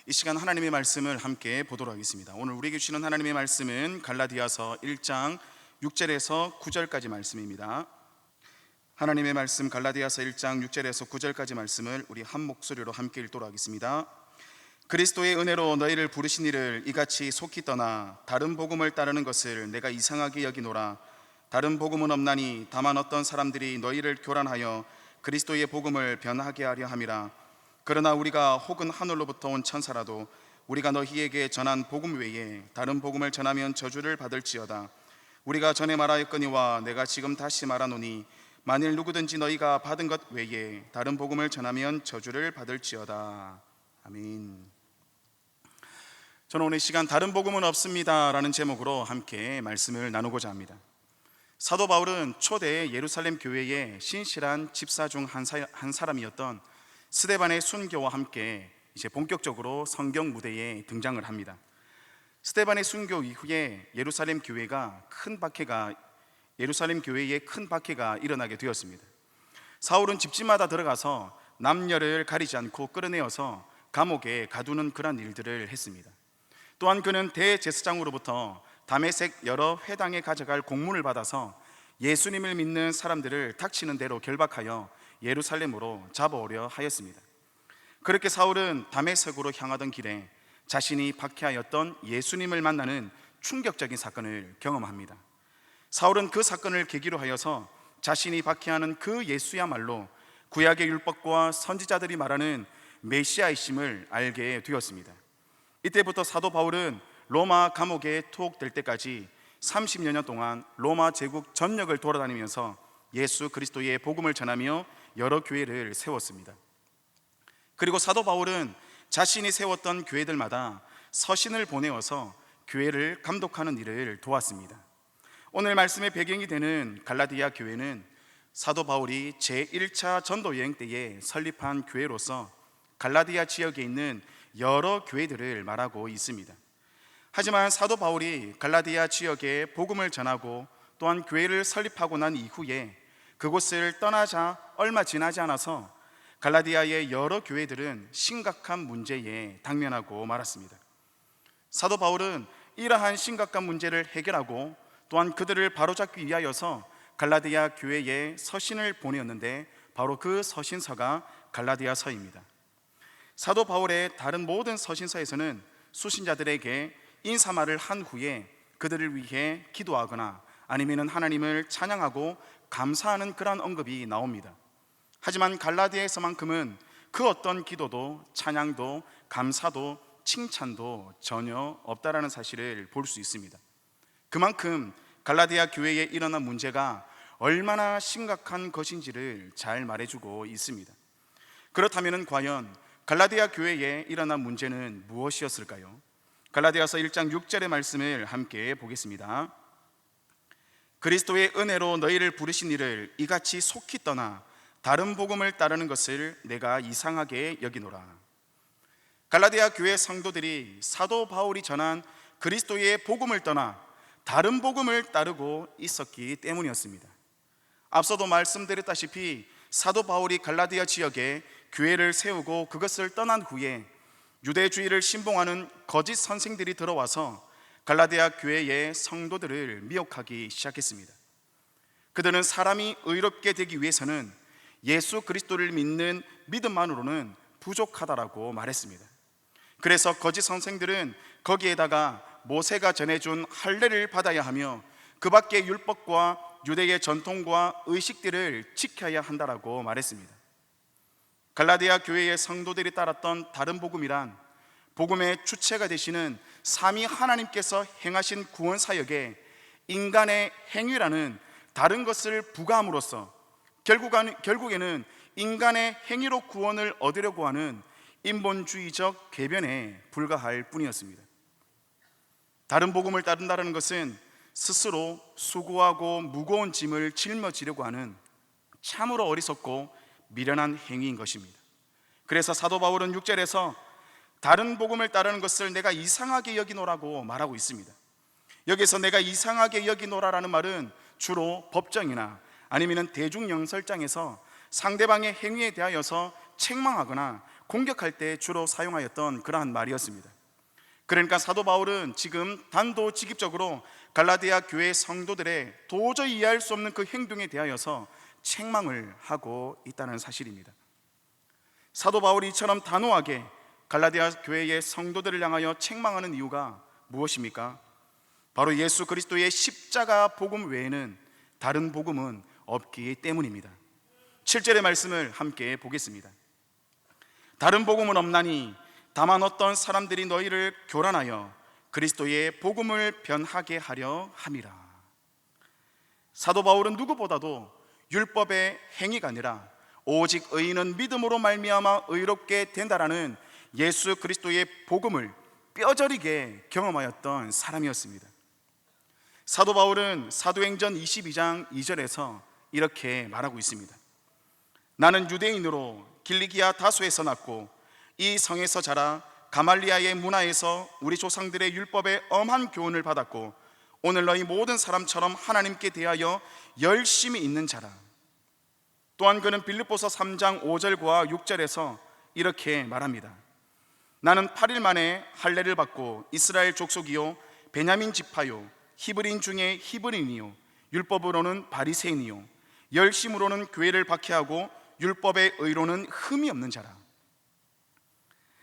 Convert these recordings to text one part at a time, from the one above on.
이 시간 하나님의 말씀을 함께 보도록 하겠습니다. 오늘 우리에게 주시는 하나님의 말씀은 갈라디아서 1장 6절에서 9절까지 말씀입니다. 하나님의 말씀 갈라디아서 1장 6절에서 9절까지 말씀을 우리 한 목소리로 함께 읽도록 하겠습니다. 그리스도의 은혜로 너희를 부르신 이를 이같이 속히 떠나 다른 복음을 따르는 것을 내가 이상하게 여기노라. 다른 복음은 없나니 다만 어떤 사람들이 너희를 교란하여 그리스도의 복음을 변하게 하려 함이라. 그러나 우리가 혹은 하늘로부터 온 천사라도 우리가 너희에게 전한 복음 외에 다른 복음을 전하면 저주를 받을지어다. 우리가 전에 말하였거니와 내가 지금 다시 말하노니 만일 누구든지 너희가 받은 것 외에 다른 복음을 전하면 저주를 받을지어다. 아멘. 저는 오늘 시간 다른 복음은 없습니다 라는 제목으로 함께 말씀을 나누고자 합니다. 사도 바울은 초대 예루살렘 교회의 신실한 집사 중 한 사람이었던 스데반의 순교와 함께 이제 본격적으로 성경 무대에 등장을 합니다. 스데반의 순교 이후에 예루살렘 교회에 큰 박해가 일어나게 되었습니다. 사울은 집집마다 들어가서 남녀를 가리지 않고 끌어내어서 감옥에 가두는 그런 일들을 했습니다. 또한 그는 대제사장으로부터 다메섹 여러 회당에 가져갈 공문을 받아서 예수님을 믿는 사람들을 닥치는 대로 결박하여 예루살렘으로 잡아오려 하였습니다. 그렇게 사울은 다메섹으로 향하던 길에 자신이 박해하였던 예수님을 만나는 충격적인 사건을 경험합니다. 사울은 그 사건을 계기로 하여서 자신이 박해하는 그 예수야말로 구약의 율법과 선지자들이 말하는 메시아이심을 알게 되었습니다. 이때부터 사도 바울은 로마 감옥에 투옥될 때까지 30여 년 동안 로마 제국 전역을 돌아다니면서 예수 그리스도의 복음을 전하며 여러 교회를 세웠습니다. 그리고 사도 바울은 자신이 세웠던 교회들마다 서신을 보내어서 교회를 감독하는 일을 도왔습니다. 오늘 말씀의 배경이 되는 갈라디아 교회는 사도 바울이 제1차 전도 여행 때에 설립한 교회로서 갈라디아 지역에 있는 여러 교회들을 말하고 있습니다. 하지만 사도 바울이 갈라디아 지역에 복음을 전하고 또한 교회를 설립하고 난 이후에 그곳을 떠나자 얼마 지나지 않아서 갈라디아의 여러 교회들은 심각한 문제에 당면하고 말았습니다. 사도 바울은 이러한 심각한 문제를 해결하고 또한 그들을 바로잡기 위하여서 갈라디아 교회에 서신을 보내었는데 바로 그 서신서가 갈라디아서입니다. 사도 바울의 다른 모든 서신서에서는 수신자들에게 인사말을 한 후에 그들을 위해 기도하거나 아니면 하나님을 찬양하고 감사하는 그런 언급이 나옵니다. 하지만 갈라디아에서만큼은 그 어떤 기도도 찬양도 감사도 칭찬도 전혀 없다라는 사실을 볼 수 있습니다. 그만큼 갈라디아 교회에 일어난 문제가 얼마나 심각한 것인지를 잘 말해주고 있습니다. 그렇다면 과연 갈라디아 교회에 일어난 문제는 무엇이었을까요? 갈라디아서 1장 6절의 말씀을 함께 보겠습니다. 그리스도의 은혜로 너희를 부르신 이를 이같이 속히 떠나 다른 복음을 따르는 것을 내가 이상하게 여기노라. 갈라디아 교회 성도들이 사도 바울이 전한 그리스도의 복음을 떠나 다른 복음을 따르고 있었기 때문이었습니다. 앞서도 말씀드렸다시피 사도 바울이 갈라디아 지역에 교회를 세우고 그것을 떠난 후에 유대주의를 신봉하는 거짓 선생들이 들어와서 갈라디아 교회의 성도들을 미혹하기 시작했습니다. 그들은 사람이 의롭게 되기 위해서는 예수 그리스도를 믿는 믿음만으로는 부족하다라고 말했습니다. 그래서 거짓 선생들은 거기에다가 모세가 전해준 할례를 받아야 하며 그 밖의 율법과 유대의 전통과 의식들을 지켜야 한다라고 말했습니다. 갈라디아 교회의 성도들이 따랐던 다른 복음이란 복음의 주체가 되시는 삼위 하나님께서 행하신 구원 사역에 인간의 행위라는 다른 것을 부과함으로써 결국에는 인간의 행위로 구원을 얻으려고 하는 인본주의적 궤변에 불과할 뿐이었습니다. 다른 복음을 따른다는 것은 스스로 수고하고 무거운 짐을 짊어지려고 하는 참으로 어리석고 미련한 행위인 것입니다. 그래서 사도 바울은 6절에서 다른 복음을 따르는 것을 내가 이상하게 여기노라고 말하고 있습니다. 여기서 내가 이상하게 여기노라라는 말은 주로 법정이나 아니면 대중영설장에서 상대방의 행위에 대하여서 책망하거나 공격할 때 주로 사용하였던 그러한 말이었습니다. 그러니까 사도 바울은 지금 단도직입적으로 갈라디아 교회 성도들의 도저히 이해할 수 없는 그 행동에 대하여서 책망을 하고 있다는 사실입니다. 사도 바울이 이처럼 단호하게 갈라디아 교회의 성도들을 향하여 책망하는 이유가 무엇입니까? 바로 예수 그리스도의 십자가 복음 외에는 다른 복음은 없기 때문입니다. 7절의 말씀을 함께 보겠습니다. 다른 복음은 없나니 다만 어떤 사람들이 너희를 교란하여 그리스도의 복음을 변하게 하려 함이라. 사도 바울은 누구보다도 율법의 행위가 아니라 오직 의인은 믿음으로 말미암아 의롭게 된다라는 예수 그리스도의 복음을 뼈저리게 경험하였던 사람이었습니다. 사도 바울은 사도행전 22장 2절에서 이렇게 말하고 있습니다. 나는 유대인으로 길리기아 다소에서 났고 이 성에서 자라 가말리아의 문화에서 우리 조상들의 율법의 엄한 교훈을 받았고 오늘 너희 모든 사람처럼 하나님께 대하여 열심히 있는 자라. 또한 그는 빌립보서 3장 5절과 6절에서 이렇게 말합니다. 나는 8일 만에 할례를 받고 이스라엘 족속이요 베냐민 지파요 히브리인 중에 히브리인이요 율법으로는 바리새인이요 열심으로는 교회를 박해하고 율법의 의로는 흠이 없는 자라.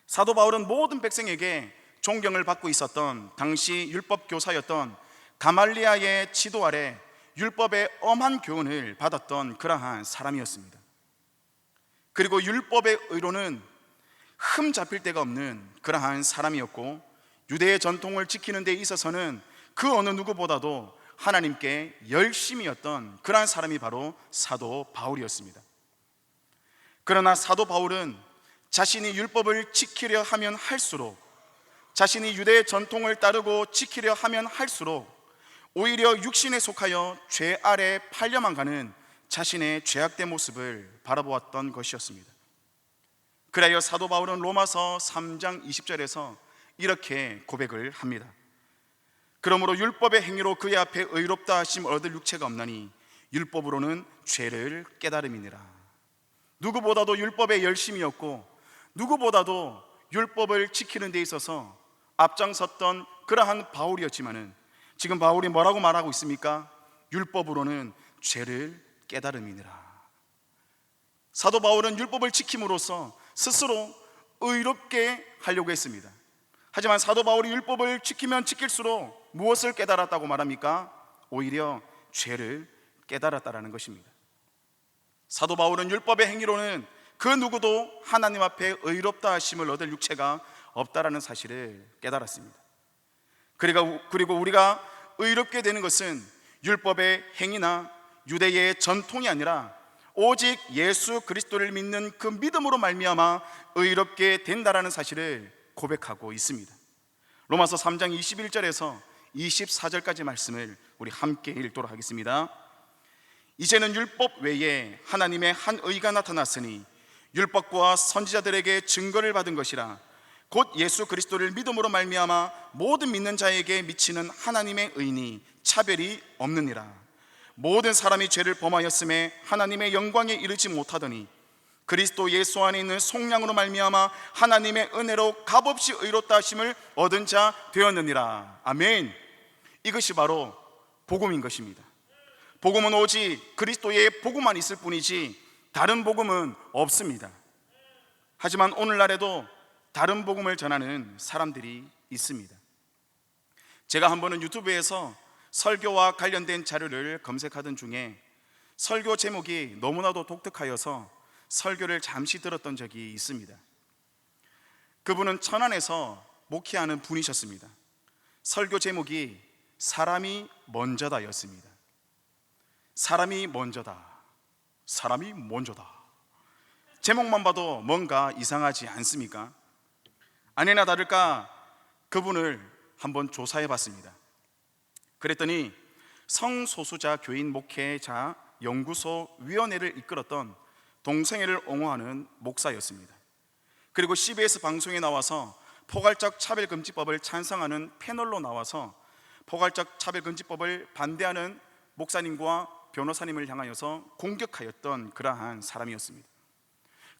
사도 바울은 모든 백성에게 존경을 받고 있었던 당시 율법 교사였던 가말리아의 지도 아래 율법의 엄한 교훈을 받았던 그러한 사람이었습니다. 그리고 율법의 의로는 흠 잡힐 데가 없는 그러한 사람이었고 유대의 전통을 지키는 데 있어서는 그 어느 누구보다도 하나님께 열심이었던 그러한 사람이 바로 사도 바울이었습니다. 그러나 사도 바울은 자신이 율법을 지키려 하면 할수록, 자신이 유대의 전통을 따르고 지키려 하면 할수록 오히려 육신에 속하여 죄 아래 팔려만 가는 자신의 죄악된 모습을 바라보았던 것이었습니다. 그래야 사도 바울은 로마서 3장 20절에서 이렇게 고백을 합니다. 그러므로 율법의 행위로 그의 앞에 의롭다 하심 얻을 육체가 없나니 율법으로는 죄를 깨달음이니라. 누구보다도 율법에 열심이었고 누구보다도 율법을 지키는 데 있어서 앞장섰던 그러한 바울이었지만은 지금 바울이 뭐라고 말하고 있습니까? 율법으로는 죄를 깨달음이니라. 사도 바울은 율법을 지킴으로써 스스로 의롭게 하려고 했습니다. 하지만 사도 바울이 율법을 지키면 지킬수록 무엇을 깨달았다고 말합니까? 오히려 죄를 깨달았다라는 것입니다. 사도 바울은 율법의 행위로는 그 누구도 하나님 앞에 의롭다 하심을 얻을 육체가 없다라는 사실을 깨달았습니다. 그리고 우리가 의롭게 되는 것은 율법의 행위나 유대의 전통이 아니라 오직 예수 그리스도를 믿는 그 믿음으로 말미암아 의롭게 된다라는 사실을 고백하고 있습니다. 로마서 3장 21절에서 24절까지 말씀을 우리 함께 읽도록 하겠습니다. 이제는 율법 외에 하나님의 한 의가 나타났으니 율법과 선지자들에게 증거를 받은 것이라 곧 예수 그리스도를 믿음으로 말미암아 모든 믿는 자에게 미치는 하나님의 의니 차별이 없느니라. 모든 사람이 죄를 범하였음에 하나님의 영광에 이르지 못하더니 그리스도 예수 안에 있는 속량으로 말미암아 하나님의 은혜로 값없이 의롭다 하심을 얻은 자 되었느니라. 아멘. 이것이 바로 복음인 것입니다. 복음은 오직 그리스도의 복음만 있을 뿐이지 다른 복음은 없습니다. 하지만 오늘날에도 다른 복음을 전하는 사람들이 있습니다. 제가 한 번은 유튜브에서 설교와 관련된 자료를 검색하던 중에 설교 제목이 너무나도 독특하여서 설교를 잠시 들었던 적이 있습니다. 그분은 천안에서 목회하는 분이셨습니다. 설교 제목이 사람이 먼저다 였습니다. 사람이 먼저다. 사람이 먼저다. 제목만 봐도 뭔가 이상하지 않습니까? 아니나 다를까 그분을 한번 조사해 봤습니다. 그랬더니 성소수자 교인 목회자 연구소 위원회를 이끌었던 동성애를 옹호하는 목사였습니다. 그리고 CBS 방송에 나와서 포괄적 차별금지법을 찬성하는 패널로 나와서 포괄적 차별금지법을 반대하는 목사님과 변호사님을 향하여서 공격하였던 그러한 사람이었습니다.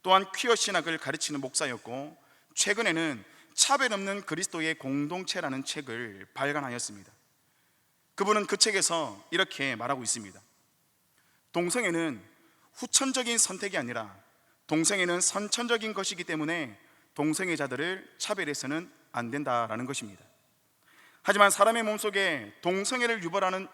또한 퀴어 신학을 가르치는 목사였고, 최근에는 차별 없는 그리스도의 공동체라는 책을 발간하였습니다. 그분은 그 책에서 이렇게 말하고 있습니다. 동성애는 후천적인 선택이 아니라 동성애는 선천적인 것이기 때문에 동성애자들을 차별해서는 안 된다라는 것입니다. 하지만 사람의 몸속에 동성애를 유발하는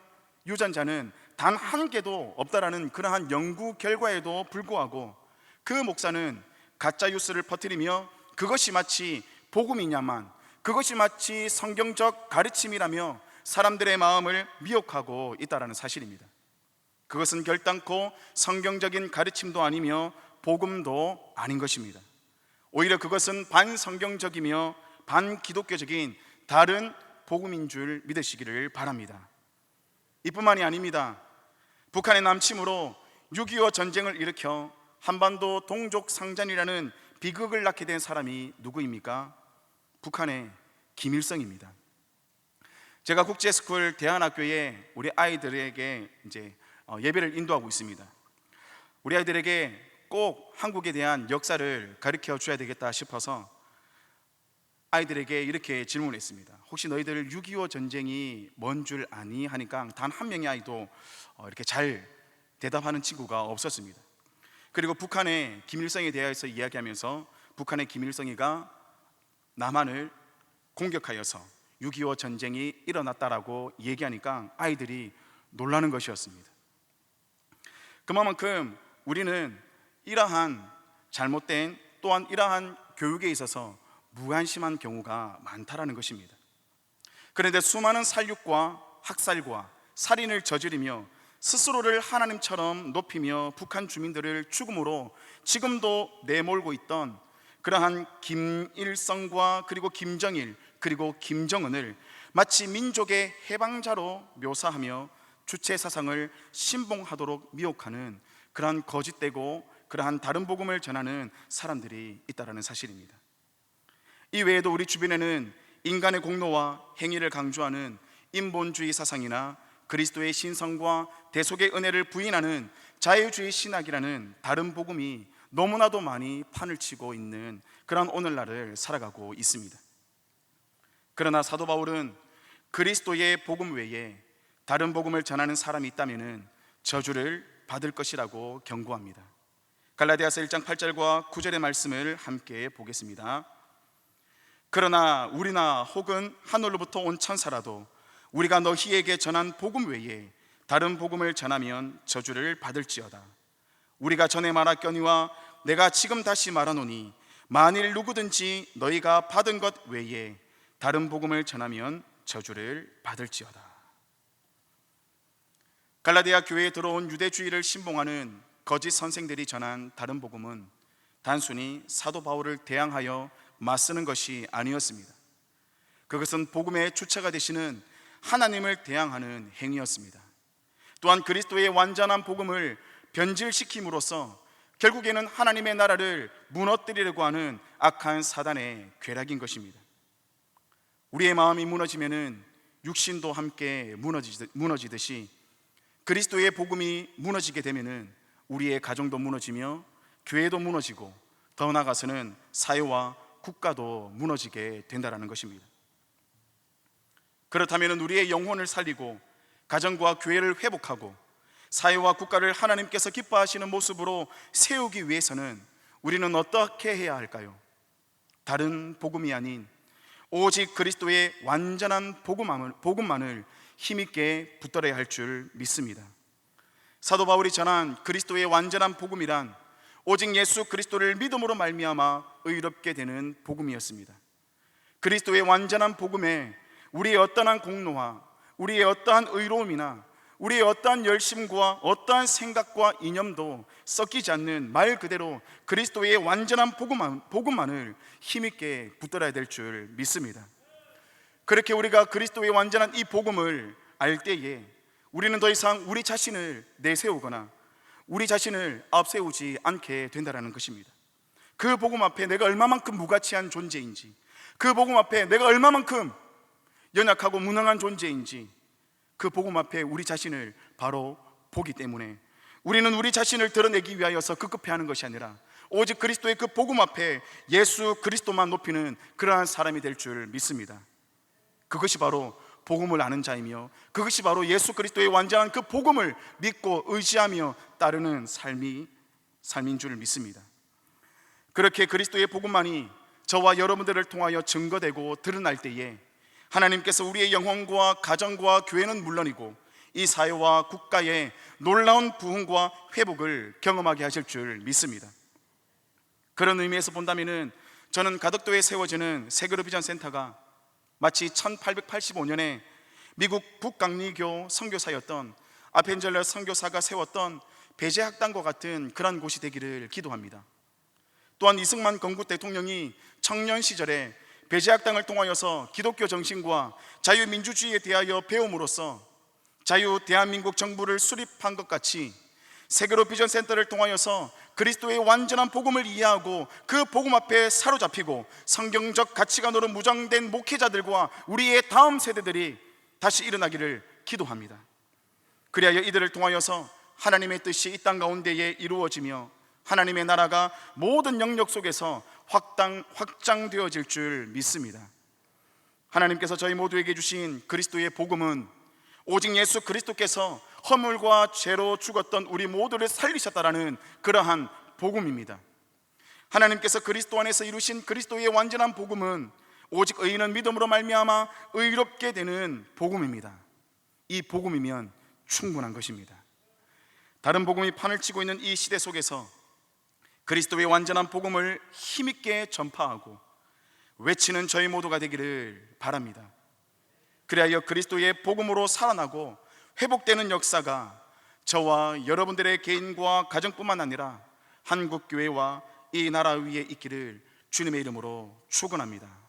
유전자는 단 한 개도 없다라는 그러한 연구 결과에도 불구하고 그 목사는 가짜 뉴스를 퍼뜨리며 그것이 마치 복음이냐만, 그것이 마치 성경적 가르침이라며 사람들의 마음을 미혹하고 있다라는 사실입니다. 그것은 결단코 성경적인 가르침도 아니며 복음도 아닌 것입니다. 오히려 그것은 반성경적이며 반기독교적인 다른 복음인 줄 믿으시기를 바랍니다. 이뿐만이 아닙니다. 북한의 남침으로 6.25 전쟁을 일으켜 한반도 동족 상잔이라는 비극을 낳게 된 사람이 누구입니까? 북한의 김일성입니다. 제가 국제스쿨 대안학교에 우리 아이들에게 예배를 인도하고 있습니다. 우리 아이들에게 꼭 한국에 대한 역사를 가르쳐 줘야 되겠다 싶어서 아이들에게 이렇게 질문했습니다. 혹시 너희들 6.25 전쟁이 뭔 줄 아니? 하니까 단 한 명의 아이도 이렇게 잘 대답하는 친구가 없었습니다. 그리고 북한의 김일성에 대해서 이야기하면서 북한의 김일성이가 남한을 공격하여서 6.25 전쟁이 일어났다라고 얘기하니까 아이들이 놀라는 것이었습니다. 그만큼 우리는 이러한 잘못된, 또한 이러한 교육에 있어서 무관심한 경우가 많다라는 것입니다. 그런데 수많은 살육과 학살과 살인을 저지르며 스스로를 하나님처럼 높이며 북한 주민들을 죽음으로 지금도 내몰고 있던 그러한 김일성과 그리고 김정일 그리고 김정은을 마치 민족의 해방자로 묘사하며 주체 사상을 신봉하도록 미혹하는 그러한 거짓되고 그러한 다른 복음을 전하는 사람들이 있다는 사실입니다. 이 외에도 우리 주변에는 인간의 공로와 행위를 강조하는 인본주의 사상이나 그리스도의 신성과 대속의 은혜를 부인하는 자유주의 신학이라는 다른 복음이 너무나도 많이 판을 치고 있는 그런 오늘날을 살아가고 있습니다. 그러나 사도 바울은 그리스도의 복음 외에 다른 복음을 전하는 사람이 있다면 저주를 받을 것이라고 경고합니다. 갈라디아서 1장 8절과 9절의 말씀을 함께 보겠습니다. 그러나 우리나 혹은 하늘로부터 온 천사라도 우리가 너희에게 전한 복음 외에 다른 복음을 전하면 저주를 받을지어다. 우리가 전에 말하거니와 내가 지금 다시 말하노니 만일 누구든지 너희가 받은 것 외에 다른 복음을 전하면 저주를 받을지어다. 갈라디아 교회에 들어온 유대주의를 신봉하는 거짓 선생들이 전한 다른 복음은 단순히 사도 바울을 대항하여 맞서는 것이 아니었습니다. 그것은 복음의 주체가 되시는 하나님을 대항하는 행위였습니다. 또한 그리스도의 완전한 복음을 변질시킴으로써 결국에는 하나님의 나라를 무너뜨리려고 하는 악한 사단의 괴락인 것입니다. 우리의 마음이 무너지면은 육신도 함께 무너지듯이 그리스도의 복음이 무너지게 되면은 우리의 가정도 무너지며 교회도 무너지고 더 나아가서는 사회와 국가도 무너지게 된다는 것입니다. 그렇다면 우리의 영혼을 살리고 가정과 교회를 회복하고 사회와 국가를 하나님께서 기뻐하시는 모습으로 세우기 위해서는 우리는 어떻게 해야 할까요? 다른 복음이 아닌 오직 그리스도의 완전한 복음만을 힘있게 붙들어야 할 줄 믿습니다. 사도 바울이 전한 그리스도의 완전한 복음이란 오직 예수 그리스도를 믿음으로 말미암아 의롭게 되는 복음이었습니다. 그리스도의 완전한 복음에 우리의 어떠한 공로와 우리의 어떠한 의로움이나 우리의 어떠한 열심과 어떠한 생각과 이념도 섞이지 않는 말 그대로 그리스도의 완전한 복음만을 힘있게 붙들어야 될 줄 믿습니다. 그렇게 우리가 그리스도의 완전한 이 복음을 알 때에 우리는 더 이상 우리 자신을 내세우거나 우리 자신을 앞세우지 않게 된다는 것입니다. 그 복음 앞에 내가 얼마만큼 무가치한 존재인지, 그 복음 앞에 내가 얼마만큼 연약하고 무능한 존재인지 그 복음 앞에 우리 자신을 바로 보기 때문에 우리는 우리 자신을 드러내기 위하여서 급급해하는 것이 아니라 오직 그리스도의 그 복음 앞에 예수 그리스도만 높이는 그러한 사람이 될 줄 믿습니다. 그것이 바로 복음을 아는 자이며, 그것이 바로 예수 그리스도의 완전한 그 복음을 믿고 의지하며 따르는 삶인 줄 믿습니다. 그렇게 그리스도의 복음만이 저와 여러분들을 통하여 증거되고 드러날 때에 하나님께서 우리의 영혼과 가정과 교회는 물론이고 이 사회와 국가의 놀라운 부흥과 회복을 경험하게 하실 줄 믿습니다. 그런 의미에서 본다면은 저는 가덕도에 세워지는 세그로 비전 센터가 마치 1885년에 미국 북강리교 선교사였던 아펜젤러 선교사가 세웠던 배제학당과 같은 그런 곳이 되기를 기도합니다. 또한 이승만 건국 대통령이 청년 시절에 배제학당을 통하여서 기독교 정신과 자유민주주의에 대하여 배움으로써 자유 대한민국 정부를 수립한 것 같이 세계로 비전 센터를 통하여서 그리스도의 완전한 복음을 이해하고 그 복음 앞에 사로잡히고 성경적 가치관으로 무장된 목회자들과 우리의 다음 세대들이 다시 일어나기를 기도합니다. 그리하여 이들을 통하여서 하나님의 뜻이 이 땅 가운데에 이루어지며 하나님의 나라가 모든 영역 속에서 확장되어질 줄 믿습니다. 하나님께서 저희 모두에게 주신 그리스도의 복음은 오직 예수 그리스도께서 허물과 죄로 죽었던 우리 모두를 살리셨다라는 그러한 복음입니다. 하나님께서 그리스도 안에서 이루신 그리스도의 완전한 복음은 오직 의인은 믿음으로 말미암아 의롭게 되는 복음입니다. 이 복음이면 충분한 것입니다. 다른 복음이 판을 치고 있는 이 시대 속에서 그리스도의 완전한 복음을 힘있게 전파하고 외치는 저희 모두가 되기를 바랍니다. 그리하여 그리스도의 복음으로 살아나고 회복되는 역사가 저와 여러분들의 개인과 가정뿐만 아니라 한국교회와 이 나라 위에 있기를 주님의 이름으로 축원합니다.